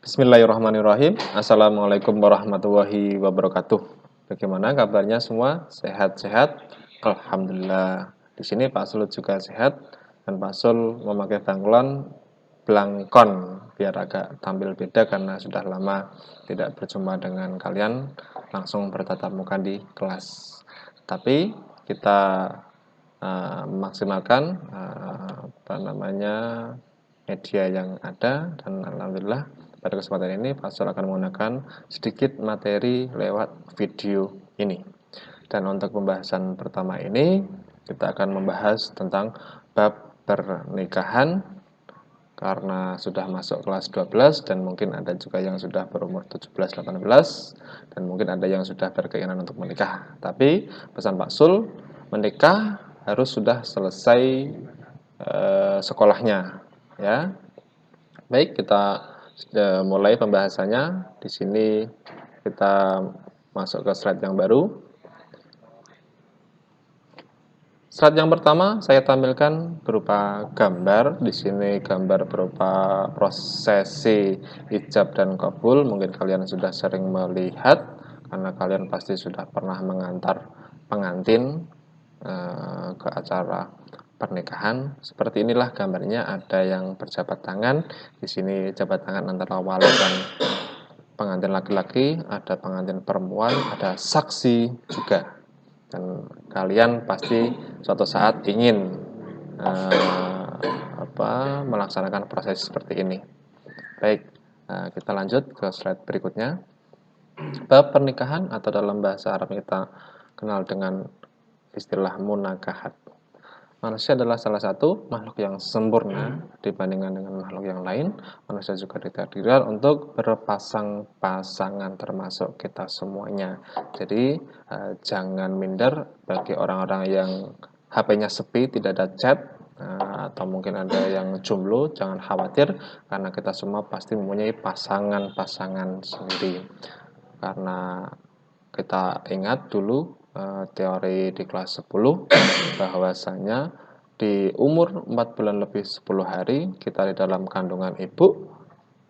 Bismillahirrahmanirrahim. Assalamualaikum warahmatullahi wabarakatuh. Bagaimana kabarnya semua? Sehat-sehat? Alhamdulillah. Di sini Pak Sul juga sehat dan Pak Sul memakai bangklon Blangkon biar agak tampil beda karena sudah lama tidak berjumpa dengan kalian langsung bertatap muka di kelas. Tapi kita memaksimalkan media yang ada, dan alhamdulillah pada kesempatan ini Pak Sul akan menggunakan sedikit materi lewat video ini. Dan untuk pembahasan pertama ini kita akan membahas tentang bab pernikahan karena sudah masuk kelas 12 dan mungkin ada juga yang sudah berumur 17-18 dan mungkin ada yang sudah berkeinginan untuk menikah. Tapi pesan Pak Sul, menikah harus sudah selesai sekolahnya, ya. Baik, kita mulai pembahasannya. Di sini kita masuk ke slide yang baru. Slide yang pertama saya tampilkan berupa gambar. Di sini gambar berupa prosesi ijab dan kabul. Mungkin kalian sudah sering melihat karena kalian pasti sudah pernah mengantar pengantin ke acara pernikahan. Seperti inilah gambarnya. Ada yang berjabat tangan. Di sini jabat tangan antara wali dan pengantin laki-laki, ada pengantin perempuan, ada saksi juga. Dan kalian pasti suatu saat ingin melaksanakan proses seperti ini. Baik, kita lanjut ke slide berikutnya. Bab pernikahan atau dalam bahasa Arab kita kenal dengan istilah munakahat. Manusia adalah salah satu makhluk yang sempurna dibandingkan dengan makhluk yang lain. Manusia juga ditakdirkan untuk berpasang-pasangan termasuk kita semuanya. Jadi jangan minder bagi orang-orang yang HP-nya sepi, tidak ada chat, atau mungkin ada yang jomblo, jangan khawatir karena kita semua pasti mempunyai pasangan-pasangan sendiri. Karena kita ingat dulu teori di kelas 10 bahwasanya di umur 4 bulan lebih 10 hari kita di dalam kandungan ibu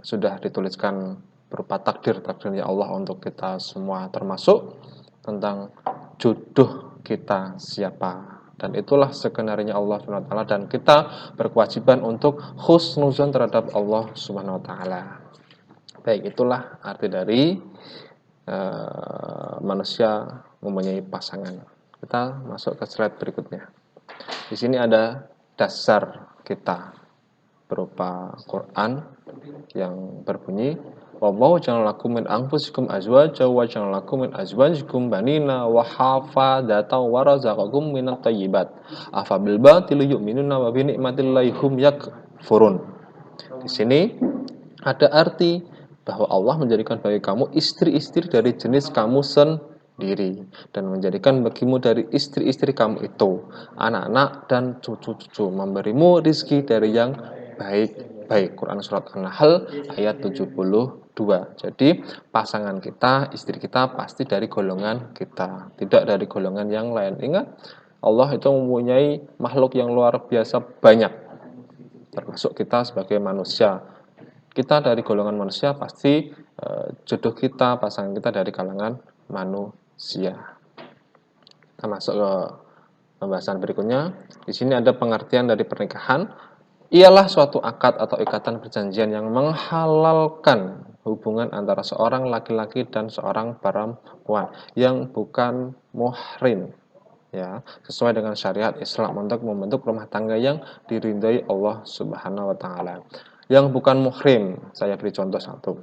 sudah dituliskan berupa takdirnya Allah untuk kita semua, termasuk tentang jodoh kita siapa. Dan itulah skenario Allah SWT, dan kita berkewajiban untuk husnuzon terhadap Allah SWT. Baik, itulah arti dari manusia mempunyai pasangan. Kita masuk ke slide berikutnya. Di sini ada dasar kita berupa Quran yang berbunyi, wallahu ja'ala lakum min anfusikum azwaja wa ja'ala lakum min azwajikum banina wa hafadata wa razaqakum minat thayyibat afabil batili yu'minuna wa bi ni'matillahi hum yakfurun. Di sini ada arti bahwa Allah menjadikan bagi kamu istri-istri dari jenis kamu sendiri dan menjadikan bagimu dari istri-istri kamu itu anak-anak dan cucu-cucu, memberimu rizki dari yang baik-baik. Quran surat An-Nahl ayat 72. Jadi pasangan kita, istri kita pasti dari golongan kita, tidak dari golongan yang lain. Ingat, Allah itu mempunyai makhluk yang luar biasa banyak, termasuk kita sebagai manusia. Kita dari golongan manusia, pasti jodoh kita, pasangan kita dari kalangan manusia. Kita masuk ke pembahasan berikutnya. Di sini ada pengertian dari pernikahan. Ialah suatu akad atau ikatan perjanjian yang menghalalkan hubungan antara seorang laki-laki dan seorang perempuan yang bukan muhrim, ya, sesuai dengan syariat Islam untuk membentuk rumah tangga yang diridhai Allah Subhanahu wa taala. Yang bukan muhrim, saya beri contoh satu.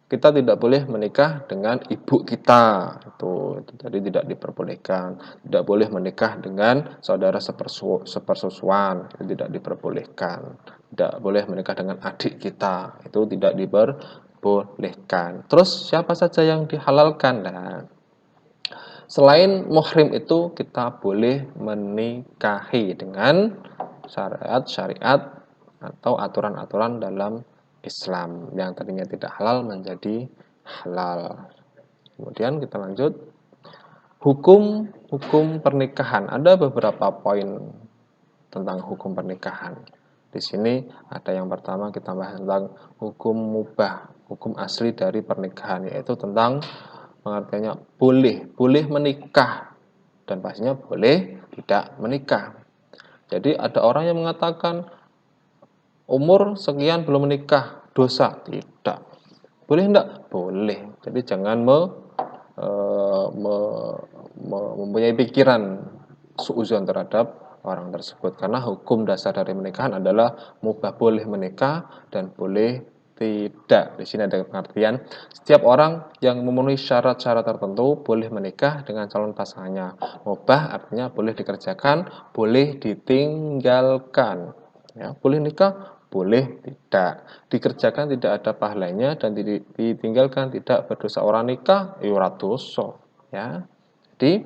Kita tidak boleh menikah dengan ibu kita, itu jadi tidak diperbolehkan. Tidak boleh menikah dengan saudara sepersusuan, itu tidak diperbolehkan. Tidak boleh menikah dengan adik kita, itu tidak diperbolehkan. Terus siapa saja yang dihalalkan? Nah, selain muhrim itu kita boleh menikahi dengan syariat-syariat atau aturan-aturan dalam Islam yang tadinya tidak halal menjadi halal. Kemudian kita lanjut. Hukum pernikahan. Ada beberapa poin tentang hukum pernikahan. Di sini ada yang pertama kita bahas tentang hukum mubah, hukum asli dari pernikahan, yaitu tentang pengertiannya boleh menikah dan pastinya boleh tidak menikah. Jadi ada orang yang mengatakan umur sekian belum menikah dosa, tidak. Boleh enggak? Boleh. Jadi jangan mempunyai pikiran suudzon terhadap orang tersebut, karena hukum dasar dari pernikahan adalah mubah, boleh menikah dan boleh tidak. Di sini ada pengertian setiap orang yang memenuhi syarat-syarat tertentu boleh menikah dengan calon pasangannya. Mubah artinya boleh dikerjakan, boleh ditinggalkan. Ya, boleh nikah, boleh tidak. Dikerjakan tidak ada pahalanya dan ditinggalkan tidak berdosa. Orang nikah ora dosa, ya. Jadi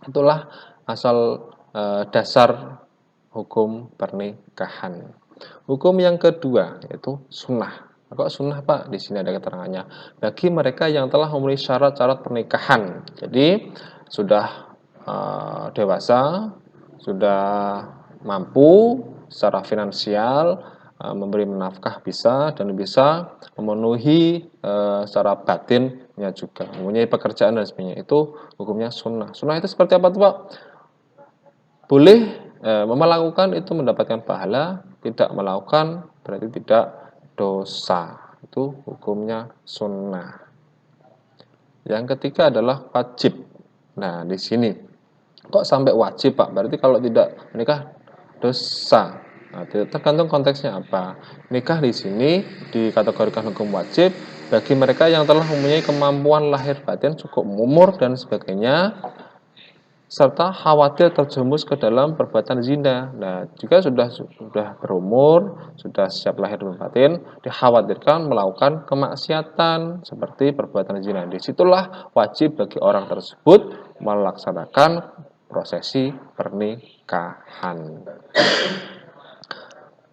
itulah asal dasar hukum pernikahan. Hukum yang kedua yaitu sunnah. Kok sunnah, Pak? Di sini ada keterangannya. Bagi mereka yang telah memenuhi syarat-syarat pernikahan. Jadi sudah dewasa, sudah mampu secara finansial, memberi nafkah bisa, dan bisa memenuhi secara batinnya juga, mempunyai pekerjaan dan sebagainya. Itu hukumnya sunnah. Sunnah itu seperti apa tuh, Pak? Boleh melakukan itu mendapatkan pahala, tidak melakukan berarti tidak dosa. Itu hukumnya sunnah. Yang ketiga adalah wajib. Nah, di sini kok sampai wajib, Pak? Berarti kalau tidak menikah dosa. Nah, tergantung konteksnya apa. Nikah di sini dikategorikan hukum wajib bagi mereka yang telah mempunyai kemampuan lahir batin, cukup umur dan sebagainya, serta khawatir terjerumus ke dalam perbuatan zina. Nah, jika sudah berumur, sudah siap lahir dan batin, dikhawatirkan melakukan kemaksiatan seperti perbuatan zina. Disitulah wajib bagi orang tersebut melaksanakan prosesi pernikahan.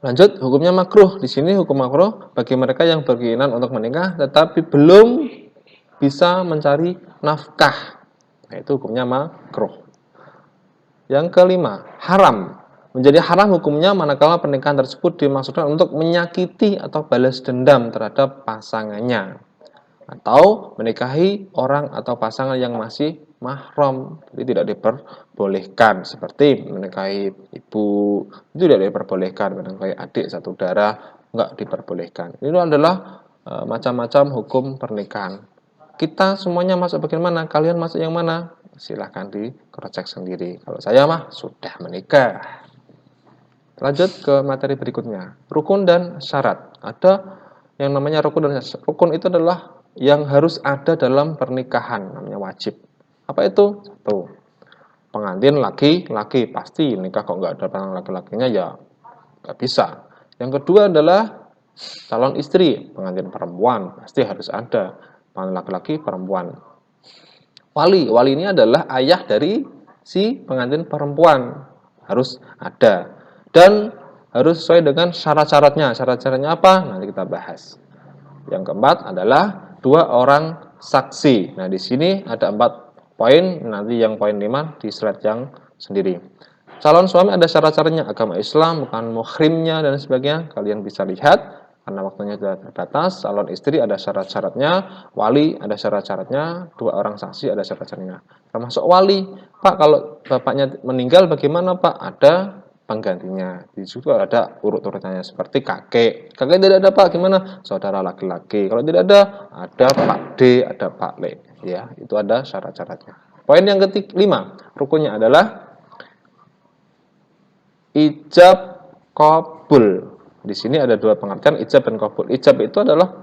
Lanjut, hukumnya makruh. Di sini hukum makruh bagi mereka yang berkeinginan untuk menikah tetapi belum bisa mencari nafkah. Nah, itu hukumnya makruh. Yang kelima, haram. Menjadi haram hukumnya manakala pernikahan tersebut dimaksudkan untuk menyakiti atau balas dendam terhadap pasangannya, atau menikahi orang atau pasangan yang masih mahram. Jadi tidak diperbolehkan, seperti menikahi ibu itu tidak diperbolehkan, menikahi adik satu darah enggak diperbolehkan. Itu adalah macam-macam hukum pernikahan. Kita semuanya masuk bagian mana? Kalian masuk yang mana? Silahkan di-cross-check sendiri. Kalau saya mah sudah menikah. Lanjut ke materi berikutnya. Rukun dan syarat. Ada yang namanya rukun dan syarat. Rukun itu adalah yang harus ada dalam pernikahan, namanya wajib. Apa itu? Satu, pengantin laki-laki. Pasti nikah kok nggak ada pengantin laki-lakinya, ya nggak bisa. Yang kedua adalah calon istri, pengantin perempuan. Pasti harus ada pengantin laki-laki, perempuan. Wali ini adalah ayah dari si pengantin perempuan, harus ada dan harus sesuai dengan syarat-syaratnya. Syarat-syaratnya apa? Nanti kita bahas. Yang keempat adalah 2 orang saksi. Nah, di sini ada 4 poin, nanti yang poin 5 di slide yang sendiri. Calon suami ada syarat-syaratnya, agama Islam, bukan muhrimnya dan sebagainya. Kalian bisa lihat karena waktunya sudah terbatas. Calon istri ada syarat-syaratnya, wali ada syarat-syaratnya, 2 orang saksi ada syarat-syaratnya. Termasuk wali, Pak, kalau bapaknya meninggal bagaimana, Pak? Ada penggantinya. Di situ ada urut-urutannya seperti kakek. Kakek tidak ada, Pak, gimana? Saudara laki-laki. Kalau tidak ada Pak D, ada Pak Le. Ya, itu ada syarat-syaratnya. Poin yang kelima, rukunnya adalah ijab qabul. Di sini ada 2 pengertian, ijab dan qabul. Ijab itu adalah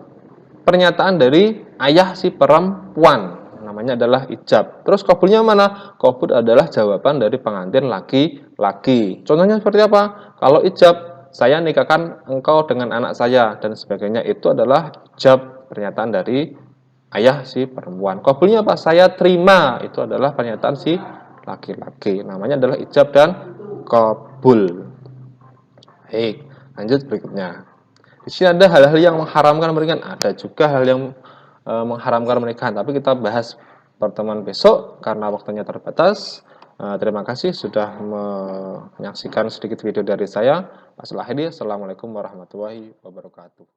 pernyataan dari ayah si perempuan, namanya adalah ijab. Terus qabulnya mana? Qabul adalah jawaban dari pengantin laki-laki. Contohnya seperti apa? Kalau ijab, saya nikahkan engkau dengan anak saya dan sebagainya, itu adalah ijab, pernyataan dari ayah si perempuan. Qabulnya apa? Saya terima, itu adalah pernyataan si laki-laki. Namanya adalah ijab dan qabul. Baik, lanjut berikutnya. Di sini ada hal-hal yang mengharamkan pernikahan, ada juga hal yang mengharamkan pernikahan, tapi kita bahas pertemuan besok karena waktunya terbatas. Terima kasih sudah menyaksikan sedikit video dari saya, Mas Lahidi. Assalamualaikum warahmatullahi wabarakatuh.